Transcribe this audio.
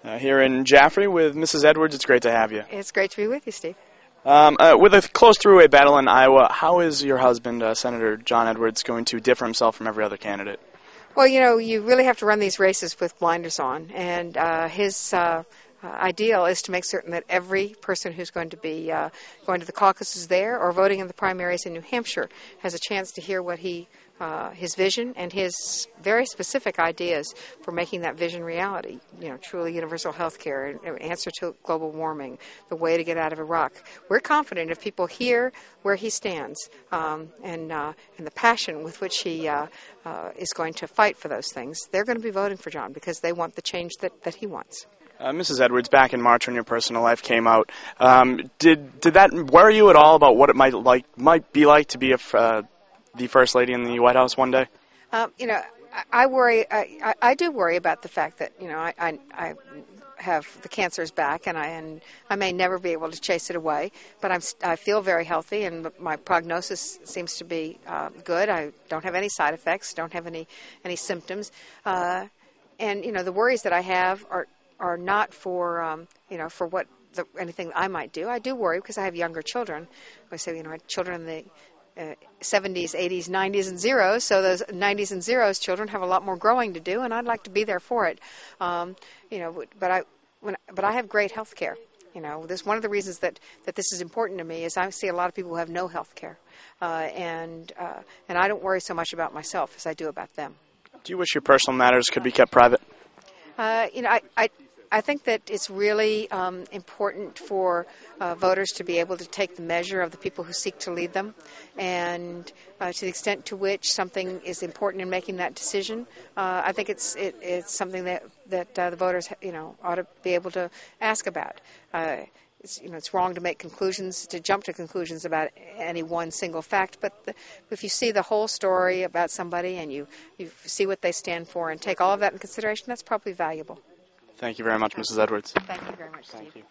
Here in Jaffrey with Mrs. Edwards. It's great to have you. It's great to be with you, Steve. With a close three-way battle in Iowa, how is your husband, Senator John Edwards, going to differ himself from every other candidate? Well, you know, you really have to run these races with blinders on, and his ideal is to make certain that every person who's going to be going to the caucuses there or voting in the primaries in New Hampshire has a chance to hear what his vision and his very specific ideas for making that vision reality. You know, truly universal health care, answer to global warming, the way to get out of Iraq. We're confident if people hear where he stands and the passion with which he is going to fight for those things, they're going to be voting for John because they want the change that he wants. Mrs. Edwards, back in March when your personal life came out, did that worry you at all about what it might be like to be the First Lady in the White House one day? You know, I worry. I do worry about the fact that, you know, I have the cancer's back, and I may never be able to chase it away. But I feel very healthy, and my prognosis seems to be good. I don't have any side effects, don't have any symptoms, and you know, the worries that I have are not for you know, for anything I might do. I do worry because I have younger children. I say, you know, I have children in the 70s, 80s, 90s, and zeros. So those 90s and zeros children have a lot more growing to do, and I'd like to be there for it. You know, but I have great health care. You know, this one of the reasons that this is important to me is I see a lot of people who have no health care, and I don't worry so much about myself as I do about them. Do you wish your personal matters could be kept private? You know, I think that it's really important for voters to be able to take the measure of the people who seek to lead them, and to the extent to which something is important in making that decision, I think it's something that the voters, you know, ought to be able to ask about. It's wrong to make conclusions, to jump to conclusions about any one single fact, but if you see the whole story about somebody and you see what they stand for and take all of that in consideration, that's probably valuable. Thank you very much, Mrs. Edwards. Thank you very much, Steve. Thank you.